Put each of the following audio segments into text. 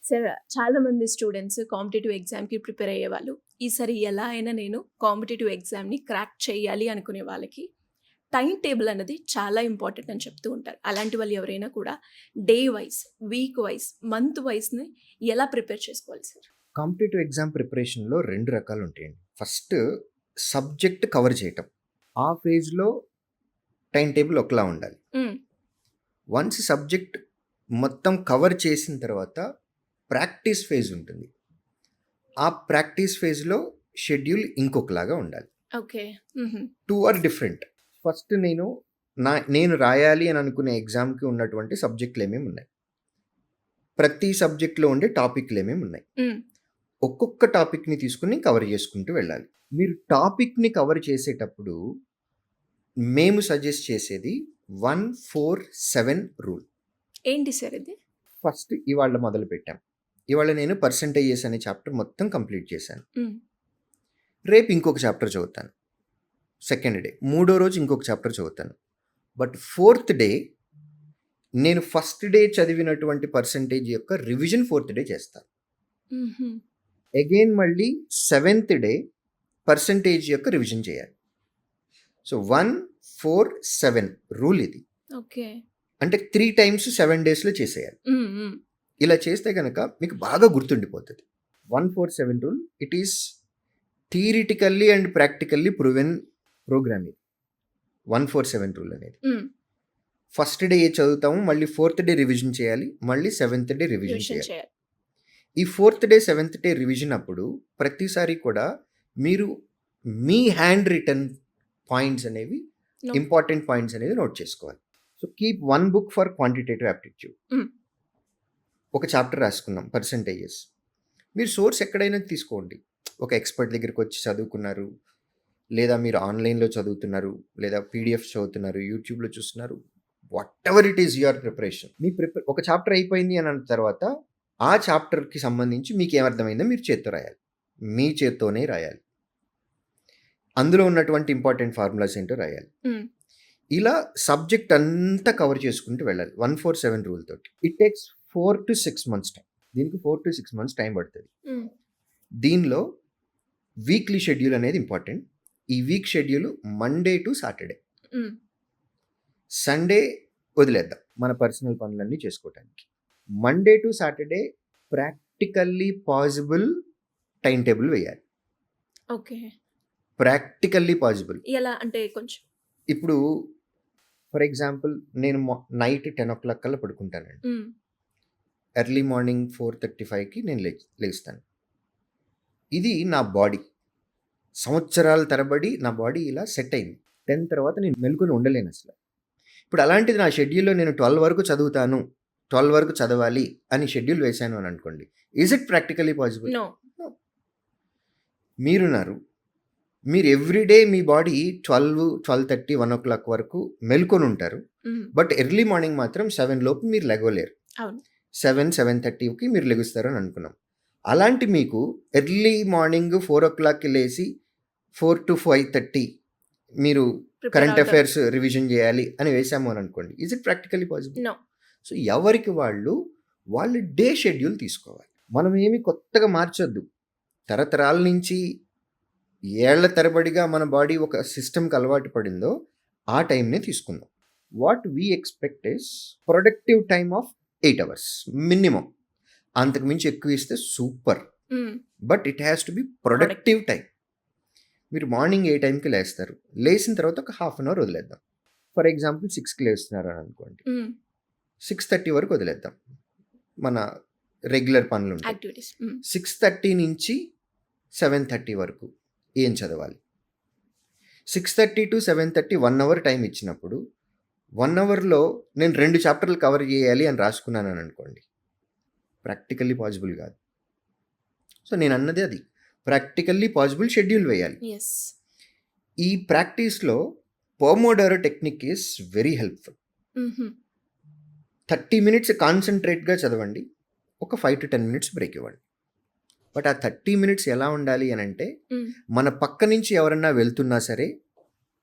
Sir చాలా మంది students competitive ఎగ్జామ్‌కి ప్రిపేర్ అయ్యేవాళ్ళు. ఈసారి ఎలా అయినా నేను కాంపిటేటివ్ ఎగ్జామ్‌ని క్రాక్ చేయాలి అనుకునే వాళ్ళకి టైమ్ టేబుల్ అన్నది చాలా ఇంపార్టెంట్ అని చెప్తూ ఉంటారు. అలాంటి వాళ్ళు ఎవరైనా కూడా day wise, week wise, month వైస్‌ని ఎలా ప్రిపేర్ చేసుకోవాలి సార్? కాంపిటేటివ్ ఎగ్జామ్ ప్రిపరేషన్‌లో 2 రకాలు ఉంటాయండి. ఫస్ట్ సబ్జెక్ట్ కవర్ చేయటం. ఆ ఫేజ్‌లో టైమ్ టేబుల్ ఒకలా ఉండాలి. హ్మ్. వన్స్ సబ్జెక్ట్ మొత్తం కవర్ చేసిన తర్వాత ప్రాక్టీస్ ఫేజ్ ఉంటుంది. ఆ ప్రాక్టీస్ ఫేజ్‌లో షెడ్యూల్ ఇంకొకలాగా ఉండాలి. ఓకే. హుహు. 2 ఆర్ డిఫరెంట్. ఫస్ట్ నేను రాయాలి అని అనుకునే ఎగ్జామ్‌కి ఉన్నటువంటి సబ్జెక్టులు ఏమేమి ఉన్నాయి. ప్రతి సబ్జెక్ట్‌లో ఉండే టాపిక్‌లు ఏమేమి ఉన్నాయి. హ్మ్. ఒక్కొక్క టాపిక్‌ని తీసుకొని కవర్ చేసుకుంటూ వెళ్ళాలి. మీరు టాపిక్‌ని కవర్ చేసేటప్పుడు మేము సజెస్ట్ చేసేది 1-4-7 రూల్. ఏంటి సార్ ఇది? ఫస్ట్ ఇవాళ మొదలుపెట్టాం. ఇవాళ నేను పర్సెంటేజెస్ అనే చాప్టర్ మొత్తం కంప్లీట్ చేశాను. హ్మ్. రేపు ఇంకొక చాప్టర్ చదువుతాను. Second day. మూడో రోజు ఇంకొక చాప్టర్ చదువుతాను. బట్ ఫోర్త్ డే నేను ఫస్ట్ డే చదివినటువంటి పర్సెంటేజ్ యొక్క రివిజన్ ఫోర్త్ డే చేస్తాను. హుహు. అగైన్ మళ్ళీ సెవెంత్ డే పర్సెంటేజ్ యొక్క రివిజన్ చేయాలి. సో 1-4-7 రూల్ ఇది. ఓకే. అంటే 3 టైమ్స్ 7 డేస్‌లో చేసేయాలి. హ్మ్. హ్మ్. ఇలా చేస్తే గనక మీకు బాగా గుర్తుండిపోతది. 1-4-7 rule it is theoretically and practically proven program ఇది. 1-4-7 రూల్ అనేది. హ్మ్. ఫస్ట్ డే చదువుతాము. మళ్ళీ ఫోర్త్ డే రివిజన్ చేయాలి. మళ్ళీ సెవెంత్ డే రివిజన్ రివిజన్ చేయాలి. చేయాలి. ఈ fourth day, seventh day revision అప్పుడు ప్రతిసారి కూడా మీరు మీ హ్యాండ్ రిటన్ పాయింట్స్ అనేవి నో. ఇంపార్టెంట్ పాయింట్స్ అనేది నోట్ చేసుకోవాలి. So keep 1 book for quantitative aptitude. హ్మ్. ఒక చాప్టర్ రాసుకున్నాం పర్సెంటేజెస్. మీరు సోర్స్ ఎక్కడైనా తీసుకోండి. ఒక ఎక్స్పర్ట్ దగ్గరికి వచ్చి చదువుకున్నారు, లేదా మీరు ఆన్లైన్‌లో చదువుతున్నారు, లేదా పీడిఎఫ్స్ చదువుతున్నారు, యూట్యూబ్‌లో చూస్తున్నారు. Whatever it is your preparation. ఒక చాప్టర్ అయిపోయింది అని అన్న తర్వాత ఆ చాప్టర్‌కి సంబంధించి మీకేమర్థమైందో మీరు చేత్తో రాయాలి. మీ చేత్తోనే రాయాలి. అందులో ఉన్నటువంటి ఇంపార్టెంట్ ఫార్ములాస్ ఏంటో రాయాలి. హ్మ్. ఇలా సబ్జెక్ట్ అంతా కవర్ చేసుకుంటూ వెళ్ళాలి 1-4-7 రూల్ తోటి. It takes 4-6 months time. దీనికి 4-6 మంత్స్ టైం పడుతుంది. హ్మ్. దీనిలో వీక్లీ షెడ్యూల్ అనేది ఇంపార్టెంట్. ఈ week schedule Monday to Saturday. హ్మ్. సండే వదిలేద్దాం మన పర్సనల్ పనులన్నీ చేసుకోవటానికి. Monday to Saturday practically possible time table వేయాలి. ఓకే. Practically possible. ఎలా అంటే కొంచెం ఇప్పుడు ఫర్ ఎగ్జాంపుల్ నేను నైట్ 10:00 కల్లా పడుకుంటానండి. హ్మ్. ఎర్లీ మార్నింగ్ 4:35కి నేను లేస్తాను. ఇది నా బాడీ. సంవత్సరాల తరబడి నా బాడీ ఇలా సెట్ అయింది. 10 తర్వాత నేను మెలుకొని ఉండలేను అసలు. ఇప్పుడు అలాంటిది నా షెడ్యూల్‌లో నేను 12 వరకు చదువుతాను, 12 వరకు చదవాలి అని షెడ్యూల్ వేశాను అని అనుకోండి. Is it practically possible? No. No. మీరు ఎవ్రీడే మీ బాడీ 12, 12:30, 1:00 వరకు మెలుకొని ఉంటారు. హ్మ్. బట్ ఎర్లీ మార్నింగ్ మాత్రం 7 లోపు మీరు లెగవలేరు. అవును. 7:30కి మీరు లెగుస్తారని అనుకున్నాం. అలాంటి మీకు ఎర్లీ మార్నింగ్ 4:00కి లేసి 4-5:30 మీరు ప్రిపేర్ కరెంట్ అవుతారు. అఫైర్స్ రివిజన్ చేయాలి అని వేసాము అని అనుకోండి. Is it practically possible? No. So ఎవరికి వాళ్ళ డే షెడ్యూల్ తీసుకోవాలి. మనం ఏమి కొత్తగా మార్చొద్దు. తరతరాల నుంచి ఏళ్ల తరబడిగా మన బాడీ ఒక సిస్టమ్కి అలవాటు పడిందో ఆ టైంనే తీసుకుందాం. What we expect is productive time of 8 hours minimum. అంతకుమించి ఎక్కువ ఇస్తే సూపర్. హ్మ్. But it has to be productive time. మీరు మార్నింగ్ ఏ టైంకి లేస్తారు? లేచిన తర్వాత ఒక హాఫ్ అన్ అవర్ వదిలేద్దాం. ఫర్ ఎగ్జాంపుల్ 6కి లేస్తున్నారు అని అనుకోండి. హ్మ్. 6:30 వరకు వదిలేద్దాం. మన రెగ్యులర్ పనులు ఉంటాయి. యాక్టివిటీస్. హ్మ్. 6:30 నుంచి 7:30 వరకు ఏం చదవాలి? 6:30 to 7:30 1 అవర్ టైం ఇచ్చినప్పుడు 1 అవర్‌లో నేను 2 చాప్టర్లు కవర్ చేయాలి అని రాసుకున్నానని అనుకోండి. ప్రాక్టికల్లీ పాసిబుల్ కాదు. సో నేను అన్నది అది. ప్రాక్టికల్లీ పాసిబుల్ షెడ్యూల్ వేయాలి. యెస్. ఈ ప్రాక్టీస్‌లో pomodoro technique is very helpful. హుహు. 30 మినిట్స్ కాన్సంట్రేట్‌గా చదవండి. ఒక 5-10 మినిట్స్ బ్రేక్ ఇవ్వండి. బట్ ఆ 30 మినిట్స్ ఎలా ఉండాలి అనంటే హ్మ్. మన పక్క నుంచి ఎవరన్నా వెళ్తున్నా సరే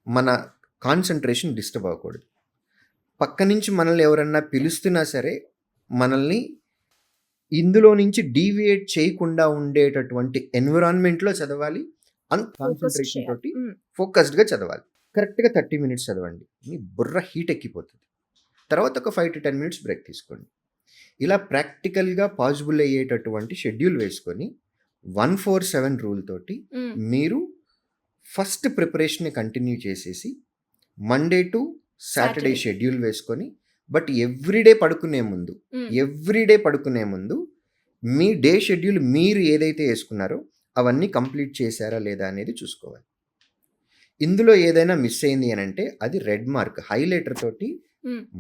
మన కాన్సంట్రేషన్ డిస్టర్బ్ అవ్వకూడదు. పక్క నుంచి మనల్ని ఎవరన్నా పిలుస్తున్నా సరే మనల్ని ఇందులో నుంచి డీవియేట్ చేయకుండా ఉండేటటువంటి ఎన్విరాన్మెంట్లో చదవాలి. అంత కాన్సన్ట్రేషన్ తోటి ఫోకస్డ్గా చదవాలి. కరెక్ట్గా 30 మినిట్స్ చదవండి. మీ బుర్ర హీట్ ఎక్కిపోతుంది. తర్వాత ఒక 5 to 10 మినిట్స్ బ్రేక్ తీసుకోండి. ఇలా ప్రాక్టికల్గా పాసిబుల్ అయ్యేటటువంటి షెడ్యూల్ వేసుకొని 147 రూల్ తోటి మీరు ఫస్ట్ ప్రిపరేషన్ని కంటిన్యూ చేసేసి మండే టు సాటర్డే షెడ్యూల్ వేసుకొని, బట్ ఎవ్రీడే పడుకునే ముందు మీ డే షెడ్యూల్ మీరు ఏదైతే వేసుకున్నారో అవన్నీ కంప్లీట్ చేశారా లేదా అనేది చూసుకోవాలి. ఇందులో ఏదైనా మిస్ అయింది అని అంటే అది రెడ్ మార్క్ హైలైటర్ తోటి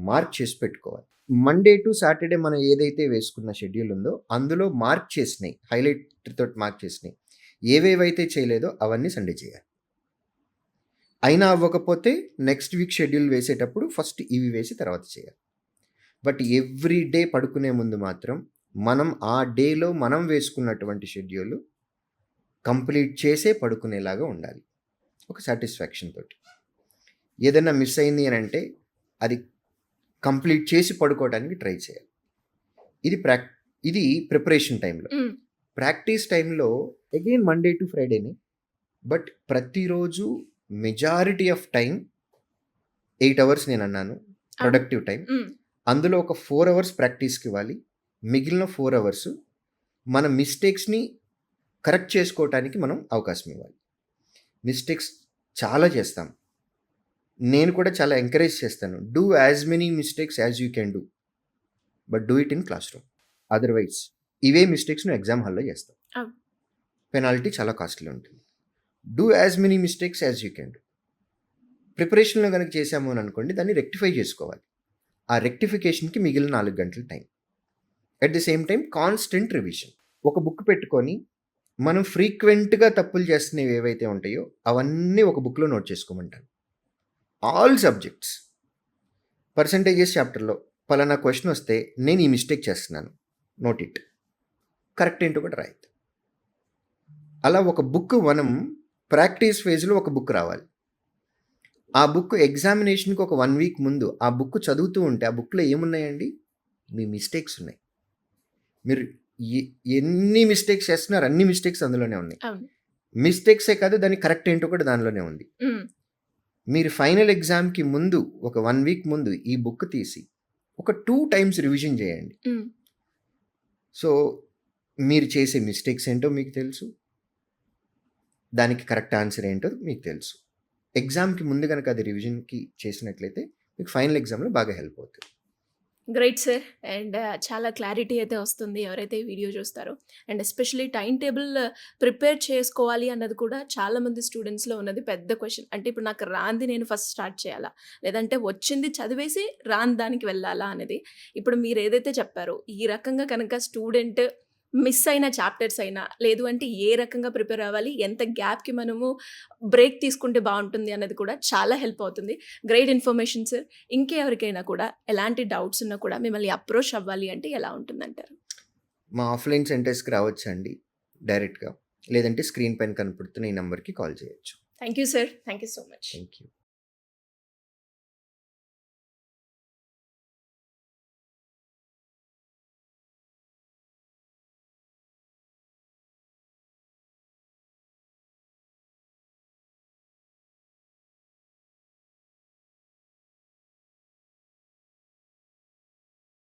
మార్క్ చేసి పెట్టుకోవాలి. మండే టు సాటర్డే మనం ఏదైతే వేసుకున్న షెడ్యూల్ ఉందో అందులో మార్క్ చేసినాయి, హైలైటర్ తోటి మార్క్ చేసినాయి, ఏవేవైతే చేయలేదో అవన్నీ సండే చేయాలి. అయినా అవ్వకపోతే నెక్స్ట్ వీక్ షెడ్యూల్ వేసేటప్పుడు ఫస్ట్ ఇవి వేసి తర్వాత చేయాలి. బట్ ఎవ్రీ డే పడుకునే ముందు మాత్రం మనం ఆ డేలో మనం వేసుకున్నటువంటి షెడ్యూల్ కంప్లీట్ చేసే పడుకునేలాగా ఉండాలి, ఒక సాటిస్ఫాక్షన్ తోటి. ఏదైనా మిస్ అయింది అని అంటే అది కంప్లీట్ చేసి పడుకోవడానికి ట్రై చేయాలి. ఇది ప్రిపరేషన్ టైంలో. ప్రాక్టీస్ టైంలో అగైన్ మండే టు ఫ్రైడేనే, బట్ ప్రతిరోజు మెజారిటీ ఆఫ్ టైం 8 అవర్స్ నేను అన్నాను ప్రొడక్టివ్ టైం. అందులో ఒక 4 అవర్స్ ప్రాక్టీస్కి ఇవ్వాలి. మిగిలిన 4 అవర్స్ మన మిస్టేక్స్ని కరెక్ట్ చేసుకోవటానికి మనం అవకాశం ఇవ్వాలి. మిస్టేక్స్ చాలా చేస్తాం, నేను కూడా చాలా ఎంకరేజ్ చేస్తాను. Do as many mistakes as you can do, but do it in classroom. Otherwise ఇవే మిస్టేక్స్ నువ్వు ఎగ్జామ్ హాల్లో చేస్తావు, పెనాల్టీ చాలా కాస్ట్లీ ఉంటుంది. Do as many mistakes as you can do. ప్రిపరేషన్లో కనుక చేసాము అని అనుకోండి, దాన్ని రెక్టిఫై చేసుకోవాలి. ఆ రెక్టిఫికేషన్కి మిగిలిన 4 గంటల time. At the same time constant revision. ఒక బుక్ పెట్టుకొని మనం ఫ్రీక్వెంట్గా తప్పులు చేస్తున్నవి ఏవైతే ఉంటాయో అవన్నీ ఒక బుక్లో నోట్ చేసుకోమంటాను. All subjects. పర్సంటేజెస్ చాప్టర్లో పలానా క్వశ్చన్ వస్తే నేను ఈ మిస్టేక్ చేస్తున్నాను, నోట్ ఇట్. కరెక్ట్ ఏంటో కూడా రాయద్దు. అలా ఒక బుక్ మనం ప్రాక్టీస్ ఫేజ్లో ఒక బుక్ రావాలి. ఆ బుక్ ఎగ్జామినేషన్కి ఒక 1 వీక్ ముందు ఆ బుక్ చదువుతూ ఉంటే ఆ బుక్లో ఏమున్నాయండి? మీ మిస్టేక్స్ ఉన్నాయి. మీరు ఎన్ని మిస్టేక్స్ చేస్తున్నారు అన్ని మిస్టేక్స్ అందులోనే ఉన్నాయి. మిస్టేక్సే కాదు, దాని కరెక్ట్ ఏంటో కూడా దానిలోనే ఉంది. మీరు ఫైనల్ ఎగ్జామ్కి ముందు ఒక 1 వీక్ ముందు ఈ బుక్ తీసి ఒక 2 టైమ్స్ రివిజన్ చేయండి. సో మీరు చేసే మిస్టేక్స్ ఏంటో మీకు తెలుసు, దానికి కరెక్ట్ ఆన్సర్ ఏంటో మీకు తెలుసు. ఎగ్జామ్కి ముందు కనుక అది రివిజన్కి చేసినట్లయితే మీకు ఫైనల్ ఎగ్జామ్లో బాగా హెల్ప్ అవుతుంది. Great sir. అండ్ చాలా క్లారిటీ అయితే వస్తుంది ఎవరైతే ఈ వీడియో చూస్తారో. And especially time table prepare చేసుకోవాలి అన్నది కూడా చాలామంది స్టూడెంట్స్లో ఉన్నది పెద్ద క్వశ్చన్. అంటే ఇప్పుడు నాకు రాంది నేను ఫస్ట్ స్టార్ట్ చేయాలా, లేదంటే వచ్చింది చదివేసి రాని దానికి వెళ్ళాలా అనేది. ఇప్పుడు మీరు ఏదైతే చెప్పారో ఈ రకంగా కనుక స్టూడెంట్ మిస్ అయిన చాప్టర్స్ అయినా, లేదు అంటే ఏ రకంగా ప్రిపేర్ అవ్వాలి, ఎంత గ్యాప్కి మనము బ్రేక్ తీసుకుంటే బాగుంటుంది అన్నది కూడా చాలా హెల్ప్ అవుతుంది. Great information sir. ఇంకెవరికైనా కూడా ఎలాంటి డౌట్స్ ఉన్నా కూడా మిమ్మల్ని అప్రోచ్ అవ్వాలి అంటే ఎలా ఉంటుందంటారు? మా ఆఫ్లైన్ సెంటర్స్కి రావచ్చండి డైరెక్ట్గా, లేదంటే స్క్రీన్ పైన కనపడుతున్న ఈ నెంబర్కి కాల్ చేయొచ్చు. Thank you sir. Thank you so much. Thank you.